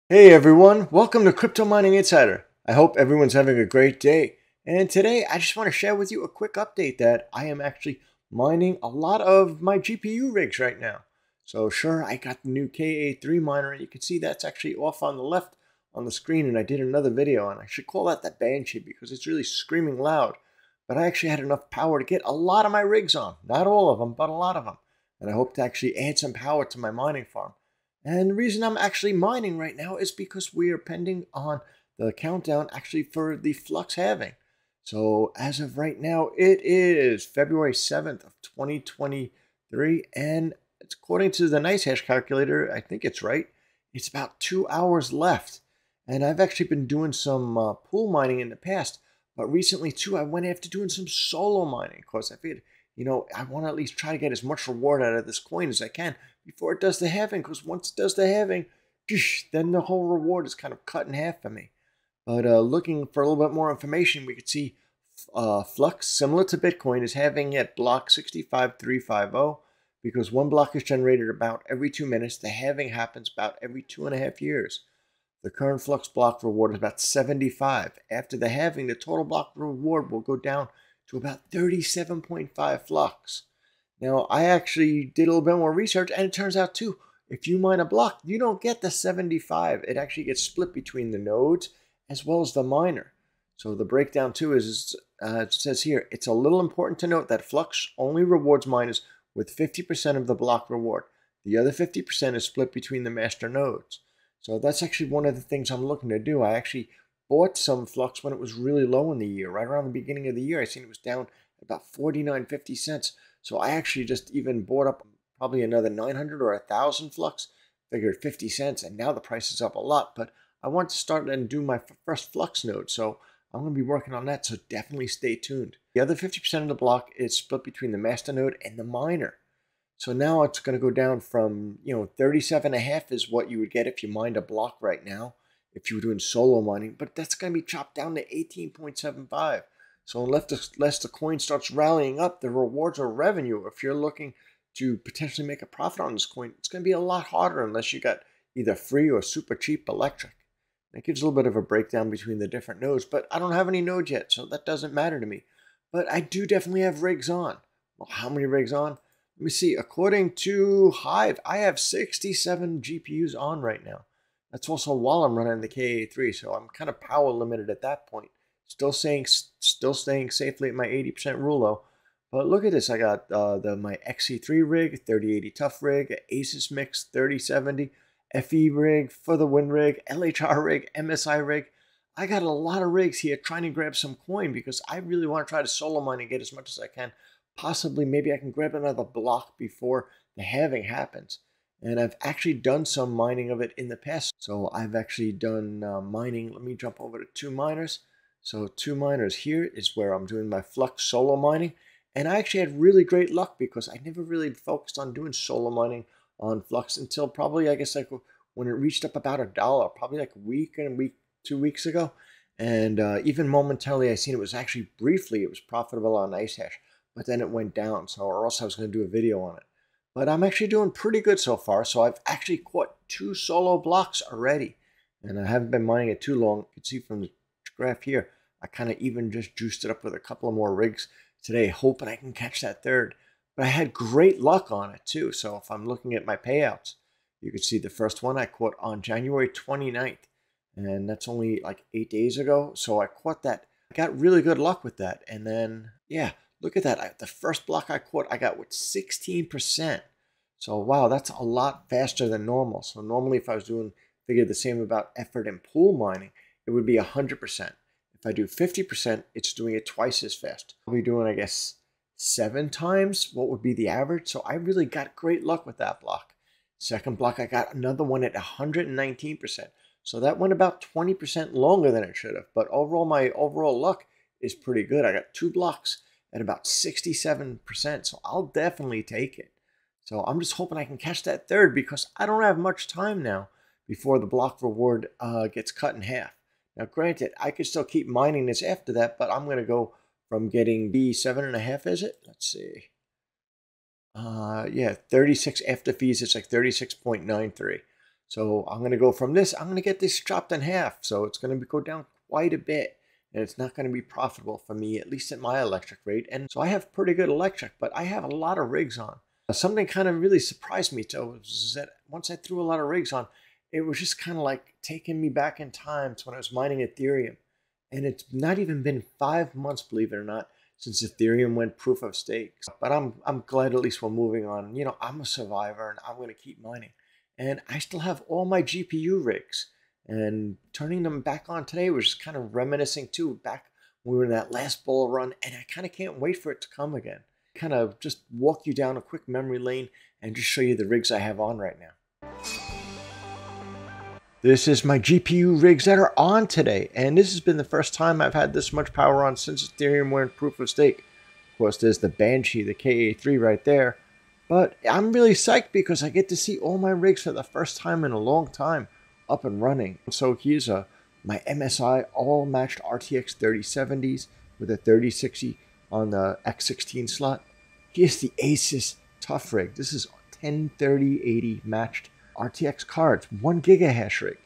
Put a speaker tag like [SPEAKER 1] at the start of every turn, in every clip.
[SPEAKER 1] Hey everyone, welcome to Crypto Mining Insider. I hope everyone's having a great day. And today I just want to share with you a quick update that I am actually mining a lot of my GPU rigs right now. So sure, I got the new KA3 miner, and you can see that's actually off on the left on the screen, and I did another video, and I should call that the Banshee because it's really screaming loud. But I actually had enough power to get a lot of my rigs on. Not all of them, but a lot of them. And I hope to actually add some power to my mining farm. And the reason I'm actually mining right now is because we are pending on the countdown actually for the Flux halving. So as of right now, it is February 7th of 2023. And it's according to the NiceHash calculator, I think it's right. It's about 2 hours left. And I've actually been doing some pool mining in the past. But recently, too, I went after doing some solo mining because I figured, I want to at least try to get as much reward out of this coin as I can before it does the halving, because once it does the halving, then the whole reward is kind of cut in half for me. But looking for a little bit more information, we could see Flux, similar to Bitcoin, is halving at block 65350 because one block is generated about every 2 minutes. The halving happens about every 2.5 years. The current Flux block reward is about 75. After the halving, the total block reward will go down to about 37.5 Flux. Now, I actually did a little bit more research, and it turns out, too, if you mine a block, you don't get the 75. It actually gets split between the nodes as well as the miner. So the breakdown, too, is, it says here, it's a little important to note that Flux only rewards miners with 50% of the block reward. The other 50% is split between the master nodes. So that's actually one of the things I'm looking to do. I actually bought some Flux when it was really low in the year. Right around the beginning of the year, I seen it was down about 49.50 cents. So I actually just even bought up probably another 900 or 1,000 Flux, figured 50 cents, and now the price is up a lot. But I want to start and do my first Flux node, so I'm going to be working on that, so definitely stay tuned. The other 50% of the block is split between the master node and the miner. So now it's going to go down from, 37.5 is what you would get if you mined a block right now, if you were doing solo mining, but that's going to be chopped down to 18.75. So unless the coin starts rallying up, the rewards or revenue, if you're looking to potentially make a profit on this coin, it's going to be a lot harder unless you got either free or super cheap electric. It gives a little bit of a breakdown between the different nodes, but I don't have any nodes yet, so that doesn't matter to me. But I do definitely have rigs on. Well, how many rigs on? Let me see. According to Hive, I have 67 GPUs on right now. That's also while I'm running the KA3, so I'm kind of power limited at that point. Still staying safely at my 80% rule though. But look at this. I got my XC3 rig, 3080 Tough rig, Asus Mix 3070, FE rig, For the Win rig, LHR rig, MSI rig. I got a lot of rigs here trying to grab some coin because I really want to try to solo mine and get as much as I can. Possibly, maybe I can grab another block before the halving happens. And I've actually done some mining of it in the past. So I've actually done mining. Let me jump over to 2 miners. So 2 miners here is where I'm doing my Flux solo mining. And I actually had really great luck because I never really focused on doing solo mining on Flux until probably, I guess, like when it reached up about $1, probably like a week and 2 weeks ago. And even momentarily, I seen it was actually briefly, it was profitable on NiceHash, but then it went down. So, or else I was going to do a video on it. But I'm actually doing pretty good so far. So I've actually caught 2 solo blocks already. And I haven't been mining it too long. You can see from the graph here, I kind of even just juiced it up with a couple of more rigs today, hoping I can catch that third. But I had great luck on it too. So if I'm looking at my payouts, you can see the first one I caught on January 29th. And that's only like 8 days ago. So I caught that. I got really good luck with that. And then, yeah, look at that. The first block I caught, I got with 16%. So, wow, that's a lot faster than normal. So normally if I was figure the same about effort in pool mining, it would be 100%. If I do 50%, it's doing it twice as fast. I'll be doing, I guess, 7 times what would be the average. So I really got great luck with that block. Second block, I got another one at 119%. So that went about 20% longer than it should have. But overall, my overall luck is pretty good. I got 2 blocks at about 67%. So I'll definitely take it. So I'm just hoping I can catch that third because I don't have much time now before the block reward gets cut in half. Now, granted, I could still keep mining this after that, but I'm going to go from getting B7.5, is it? Let's see. Yeah, 36 after fees, it's like 36.93. So I'm going to go from this, I'm going to get this chopped in half. So it's going to go down quite a bit. And it's not going to be profitable for me, at least at my electric rate. And so I have pretty good electric, but I have a lot of rigs on. Something kind of really surprised me too is that once I threw a lot of rigs on, it was just kind of like taking me back in time to when I was mining Ethereum. And it's not even been 5 months, believe it or not, since Ethereum went proof of stake. But I'm glad at least we're moving on. You know, I'm a survivor and I'm going to keep mining. And I still have all my GPU rigs. And turning them back on today was just kind of reminiscing too, back when we were in that last bull run, and I kind of can't wait for it to come again. Kind of just walk you down a quick memory lane and just show you the rigs I have on right now. This is my GPU rigs that are on today, and this has been the first time I've had this much power on since Ethereum went proof of stake. Of course, there's the Banshee, the KA3 right there, but I'm really psyched because I get to see all my rigs for the first time in a long time up and running. So here's my MSI all matched RTX 3070s with a 3060 on the X16 slot. Here's the Asus Tough rig. This is 103080 matched RTX cards, 1 gigahash rig.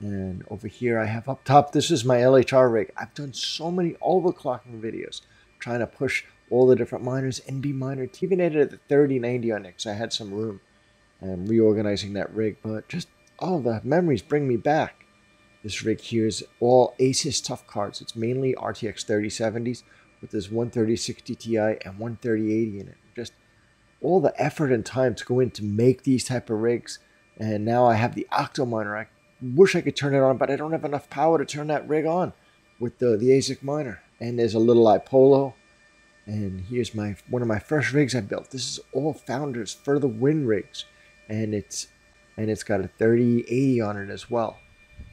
[SPEAKER 1] And over here I have up top, this is my LHR rig. I've done so many overclocking videos trying to push all the different miners, NB miner, even added at the 3090 on it because I had some room and reorganizing that rig, but just all the memories bring me back. This rig here is all Asus Tough cards. It's mainly RTX 3070s with this 13060 Ti and 13080 in it. Just all the effort and time to go in to make these type of rigs. And now I have the Octo miner. I wish I could turn it on, but I don't have enough power to turn that rig on with the ASIC miner. And there's a little IPOLLO. And here's one of my first rigs I built. This is all Founders for the Win rigs. And it's got a 3080 on it as well.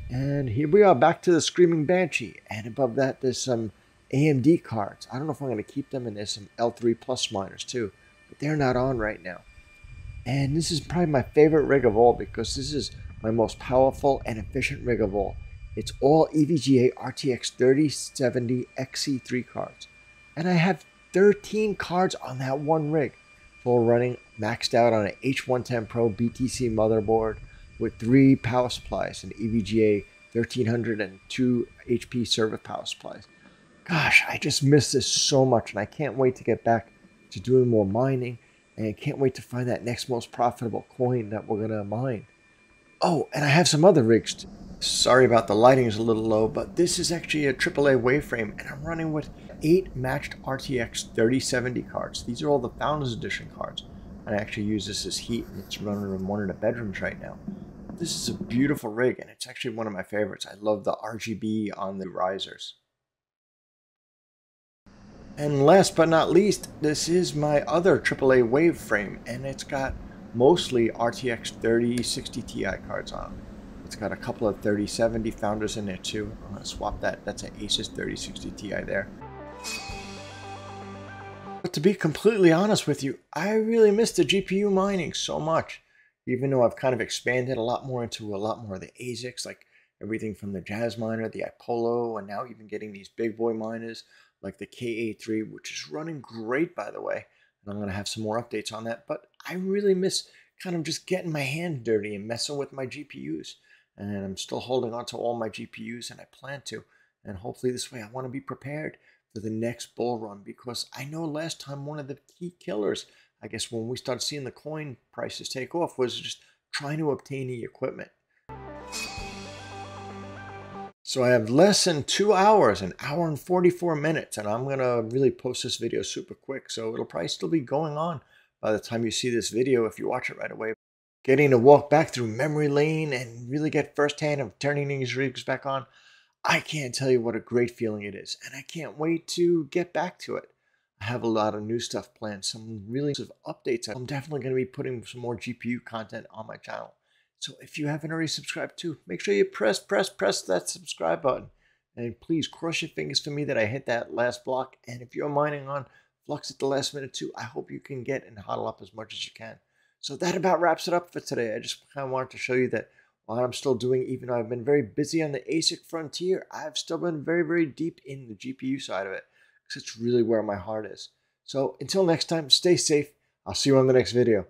[SPEAKER 1] And here we are back to the Screaming Banshee. And above that, there's some AMD cards. I don't know if I'm going to keep them, and there's some L3 Plus miners too, but they're not on right now. And this is probably my favorite rig of all because this is my most powerful and efficient rig of all. It's all EVGA RTX 3070 XC3 cards. And I have 13 cards on that one rig, full running, maxed out on an H110 Pro BTC motherboard with 3 power supplies, an EVGA 1300 and 2 HP server power supplies. Gosh, I just miss this so much, and I can't wait to get back to doing more mining, and I can't wait to find that next most profitable coin that we're going to mine. Oh, and I have some other rigs. Sorry about the lighting is a little low, but this is actually a AAA waveframe, and I'm running with 8 matched RTX 3070 cards. These are all the Founders Edition cards. I actually use this as heat, and it's running in one of the bedrooms right now. This is a beautiful rig, and it's actually one of my favorites. I love the RGB on the risers. And last but not least, this is my other AAA wave frame, and it's got mostly RTX 3060 Ti cards on it. It's got a couple of 3070 Founders in there too. I'm going to swap that. That's an Asus 3060 Ti there. But to be completely honest with you, I really miss the GPU mining so much. Even though I've kind of expanded a lot more into a lot more of the ASICs, like everything from the JASMINER, the IPOLLO, and now even getting these big boy miners like the KA3, which is running great, by the way. And I'm going to have some more updates on that. But I really miss kind of just getting my hands dirty and messing with my GPUs. And I'm still holding on to all my GPUs, and I plan to. And hopefully this way I want to be prepared for the next bull run, because I know last time one of the key killers, I guess when we started seeing the coin prices take off, was just trying to obtain the equipment. So I have less than 2 hours, an hour and 44 minutes, and I'm going to really post this video super quick, so it'll probably still be going on by the time you see this video if you watch it right away. Getting to walk back through memory lane and really get firsthand of turning these rigs back on, I can't tell you what a great feeling it is, and I can't wait to get back to it. I have a lot of new stuff planned, some really updates. I'm definitely going to be putting some more GPU content on my channel. So if you haven't already subscribed to, make sure you press that subscribe button. And please cross your fingers for me that I hit that last block. And if you're mining on Flux at the last minute too, I hope you can get and hodl up as much as you can. So that about wraps it up for today. I just kind of wanted to show you that while I'm still doing, even though I've been very busy on the ASIC frontier, I've still been very, very deep in the GPU side of it, because it's really where my heart is. So until next time, stay safe. I'll see you on the next video.